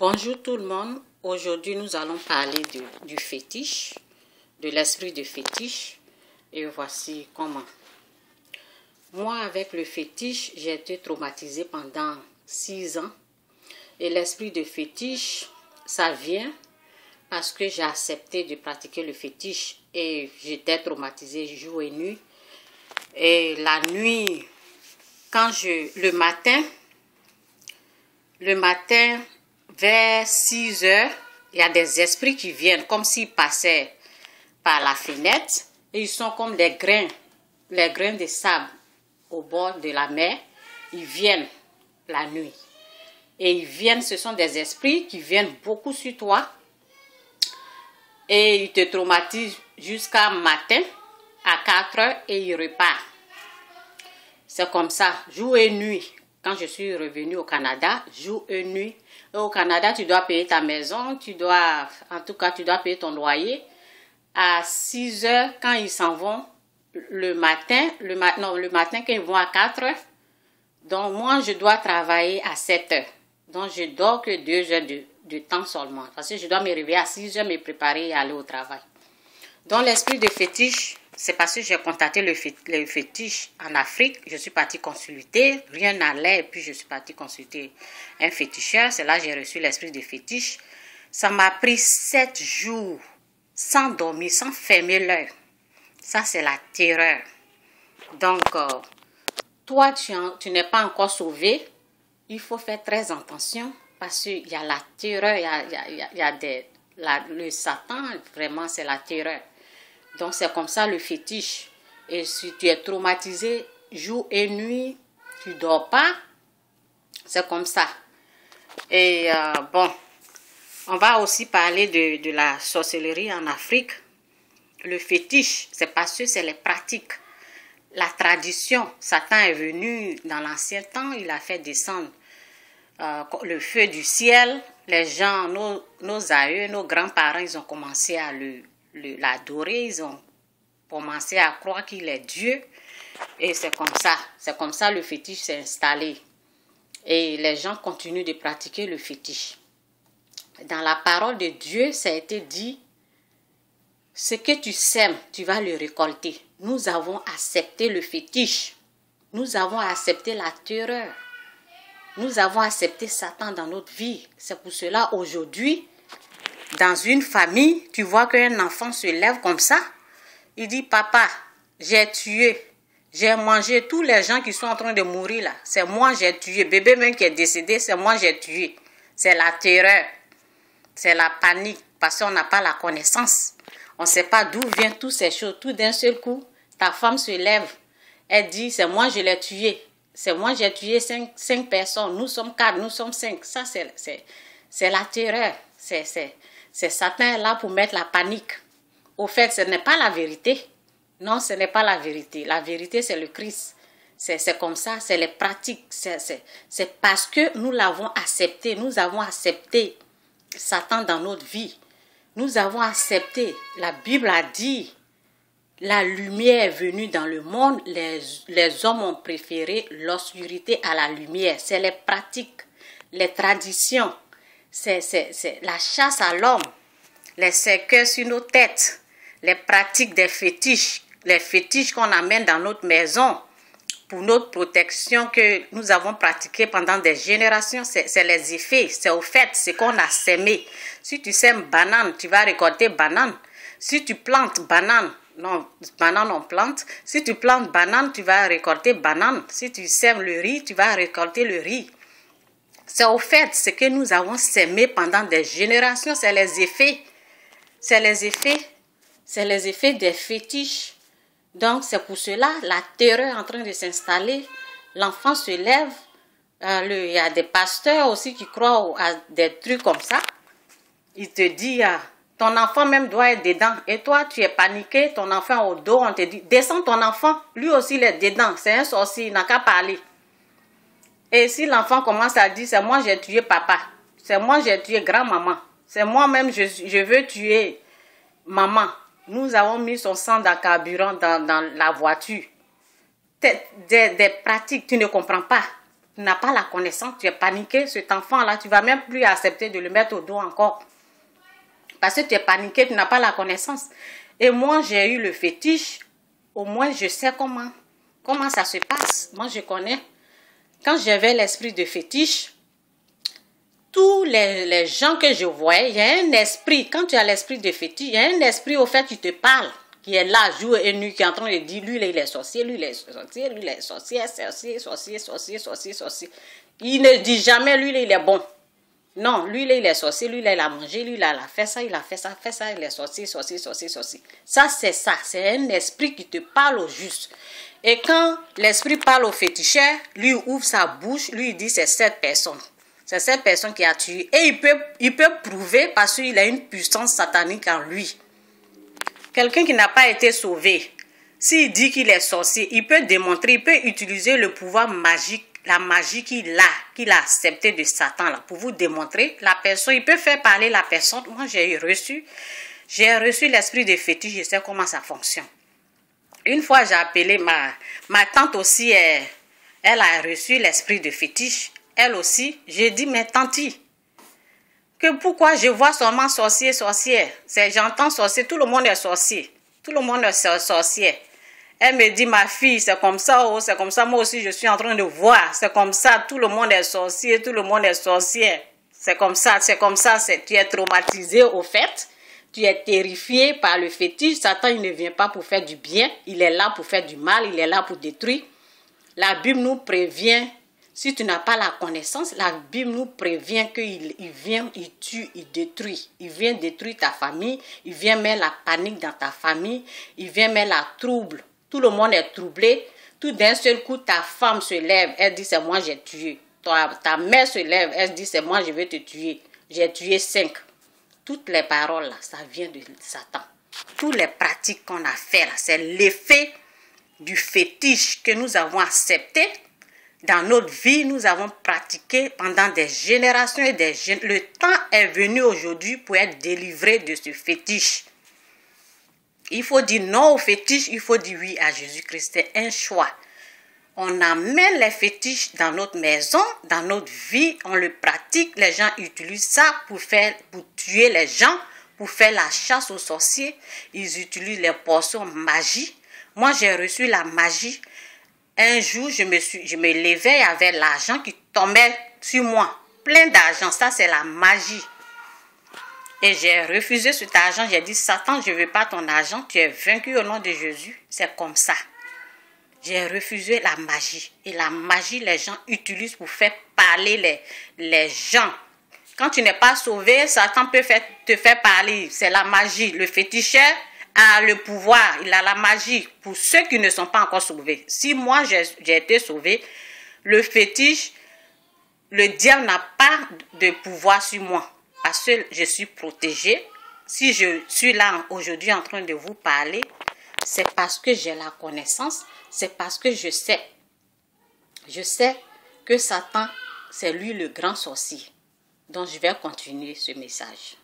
Bonjour tout le monde. Aujourd'hui, nous allons parler du fétiche, de l'esprit de fétiche. Et voici comment. Moi, avec le fétiche, j'ai été traumatisée pendant 6 ans. Et l'esprit de fétiche, ça vient parce que j'ai accepté de pratiquer le fétiche. Et j'étais traumatisée jour et nuit. Et la nuit, le matin, vers 6 heures, il y a des esprits qui viennent comme s'ils passaient par la fenêtre. Et ils sont comme les grains de sable au bord de la mer. Ils viennent la nuit. Et ils viennent, ce sont des esprits qui viennent beaucoup sur toi. Et ils te traumatisent jusqu'à matin, à 4 heures, et ils repartent. C'est comme ça, jour et nuit. Quand je suis revenue au Canada, jour et nuit. Et au Canada, tu dois payer ta maison, tu dois payer ton loyer. À 6 heures, quand ils s'en vont, le matin, quand ils vont à 4 heures, donc moi, je dois travailler à 7 heures. Donc, je dors que 2 heures de temps seulement. Parce que je dois me réveiller à 6 heures, me préparer et aller au travail. Donc, l'esprit de fétiche, c'est parce que j'ai contacté le fétiche en Afrique. Je suis partie consulter, rien n'allait, et puis je suis partie consulter un féticheur. C'est là que j'ai reçu l'esprit de fétiche. Ça m'a pris 7 jours sans dormir, sans fermer l'œil. Ça, c'est la terreur. Donc, toi, tu n'es pas encore sauvé. Il faut faire très attention parce qu'il y a la terreur, le Satan, vraiment, c'est la terreur. Donc, c'est comme ça le fétiche. Et si tu es traumatisé jour et nuit, tu ne dors pas, c'est comme ça. Et bon, on va aussi parler de la sorcellerie en Afrique. Le fétiche, c'est parce que c'est les pratiques. La tradition, Satan est venu dans l'ancien temps, il a fait descendre le feu du ciel. Les gens, nos aïeux, nos grands-parents, ils ont commencé à l'adorer, ils ont commencé à croire qu'il est Dieu. Et c'est comme ça le fétiche s'est installé. Et les gens continuent de pratiquer le fétiche. Dans la parole de Dieu, ça a été dit, ce que tu sèmes, tu vas le récolter. Nous avons accepté le fétiche. Nous avons accepté la terreur. Nous avons accepté Satan dans notre vie. C'est pour cela, aujourd'hui, dans une famille, tu vois qu'un enfant se lève comme ça. Il dit, papa, j'ai tué. J'ai mangé tous les gens qui sont en train de mourir là. C'est moi j'ai tué. Bébé même qui est décédé, c'est moi j'ai tué. C'est la terreur. C'est la panique. Parce qu'on n'a pas la connaissance. On ne sait pas d'où viennent toutes ces choses. Tout d'un seul coup, ta femme se lève. Elle dit, c'est moi je l'ai tué. C'est moi j'ai tué 5 personnes. Nous sommes 4, nous sommes 5. Ça, c'est la terreur. C'est Satan là pour mettre la panique. Au fait, ce n'est pas la vérité. Non, ce n'est pas la vérité. La vérité, c'est le Christ. C'est comme ça, c'est les pratiques. C'est parce que nous l'avons accepté. Nous avons accepté Satan dans notre vie. Nous avons accepté. La Bible a dit, la lumière est venue dans le monde. Les hommes ont préféré l'obscurité à la lumière. C'est les pratiques, les traditions. C'est la chasse à l'homme. Les cercueils sur nos têtes. Les pratiques des fétiches. Les fétiches qu'on amène dans notre maison pour notre protection que nous avons pratiqué pendant des générations. C'est les effets. C'est au fait ce qu'on a sémé. Si tu sèmes banane, tu vas récolter banane. Si tu plantes banane, non, banane on plante. Si tu plantes banane, tu vas récolter banane. Si tu sèmes le riz, tu vas récolter le riz. C'est au fait ce que nous avons sémé pendant des générations. C'est les effets. C'est les effets. C'est les effets des fétiches. Donc, c'est pour cela, la terreur est en train de s'installer. L'enfant se lève. Il y a des pasteurs aussi qui croient à des trucs comme ça. Il te dit, ton enfant même doit être dedans. Et toi, tu es paniqué, ton enfant au dos, on te dit, descends ton enfant. Lui aussi, il est dedans. C'est un sorcier, il n'a qu'à parler. Et si l'enfant commence à dire, c'est moi j'ai tué papa. C'est moi j'ai tué grand-maman. C'est moi-même, je veux tuer maman. Nous avons mis son sang dans le carburant dans la voiture. Des pratiques, tu ne comprends pas. Tu n'as pas la connaissance, tu es paniqué. Cet enfant-là, tu ne vas même plus accepter de le mettre au dos encore. Parce que tu es paniqué, tu n'as pas la connaissance. Et moi, j'ai eu le fétiche. Au moins, je sais comment ça se passe. Moi, je connais. Quand j'avais l'esprit de fétiche, tous les gens que je voyais, il y a un esprit. Quand tu as l'esprit de fétiche, il y a un esprit au fait qui te parle, qui est là, jour et nuit, qui est en train de dire, lui, il est sorcier, lui, il est sorcier, lui, il est sorcier, sorcier. Il ne dit jamais, lui, il est bon. Non, lui, il est sorcier, lui, il a mangé, lui, il a fait ça, il est sorcier. Ça, c'est un esprit qui te parle au juste. Et quand l'esprit parle au féticheur, lui ouvre sa bouche, lui il dit c'est cette personne. C'est cette personne qui a tué. Et il peut prouver parce qu'il a une puissance satanique en lui. Quelqu'un qui n'a pas été sauvé, s'il dit qu'il est sorcier, il peut démontrer, il peut utiliser le pouvoir magique, la magie qu'il a accepté de Satan là, pour vous démontrer. La personne, il peut faire parler la personne. Moi, j'ai reçu l'esprit de fétiche, je sais comment ça fonctionne. Une fois, j'ai appelé ma tante aussi, elle a reçu l'esprit de fétiche. Elle aussi, j'ai dit, mais tanti, que pourquoi je vois seulement sorcier. J'entends sorcier, tout le monde est sorcier. Tout le monde est sorcier. Elle me dit, ma fille, c'est comme ça, oh, c'est comme ça, moi aussi je suis en train de voir. C'est comme ça, tout le monde est sorcier, tout le monde est sorcier. C'est comme ça, tu es traumatisé au fait. Tu es terrifié par le fétiche. Satan, il ne vient pas pour faire du bien. Il est là pour faire du mal. Il est là pour détruire. La Bible nous prévient. Si tu n'as pas la connaissance, la Bible nous prévient qu'il vient, il tue, il détruit. Il vient détruire ta famille. Il vient mettre la panique dans ta famille. Il vient mettre la trouble. Tout le monde est troublé. Tout d'un seul coup, ta femme se lève. Elle dit, c'est moi, j'ai tué. Ta mère se lève. Elle dit, c'est moi, je vais te tuer. J'ai tué 5. Toutes les paroles, là, ça vient de Satan. Toutes les pratiques qu'on a fait, là, c'est l'effet du fétiche que nous avons accepté. Dans notre vie, nous avons pratiqué pendant des générations et des générations. Le temps est venu aujourd'hui pour être délivré de ce fétiche. Il faut dire non au fétiche, il faut dire oui à Jésus-Christ. C'est un choix. On amène les fétiches dans notre maison, dans notre vie, on le pratique. Les gens utilisent ça pour tuer les gens, pour faire la chasse aux sorciers. Ils utilisent les potions magie. Moi, j'ai reçu la magie. Un jour, je me levais avec l'argent qui tombait sur moi. Plein d'argent, ça c'est la magie. Et j'ai refusé cet argent. J'ai dit, Satan, je ne veux pas ton argent. Tu es vaincu au nom de Jésus. C'est comme ça. J'ai refusé la magie. Et la magie, les gens utilisent pour faire parler les gens. Quand tu n'es pas sauvé, Satan peut te faire parler. C'est la magie. Le féticheur a le pouvoir. Il a la magie pour ceux qui ne sont pas encore sauvés. Si moi, j'ai été sauvé, le fétiche, le diable n'a pas de pouvoir sur moi. Parce que je suis protégée. Si je suis là aujourd'hui en train de vous parler, c'est parce que j'ai la connaissance. C'est parce que je sais. Je sais que Satan, c'est lui le grand sorcier. Donc, je vais continuer ce message.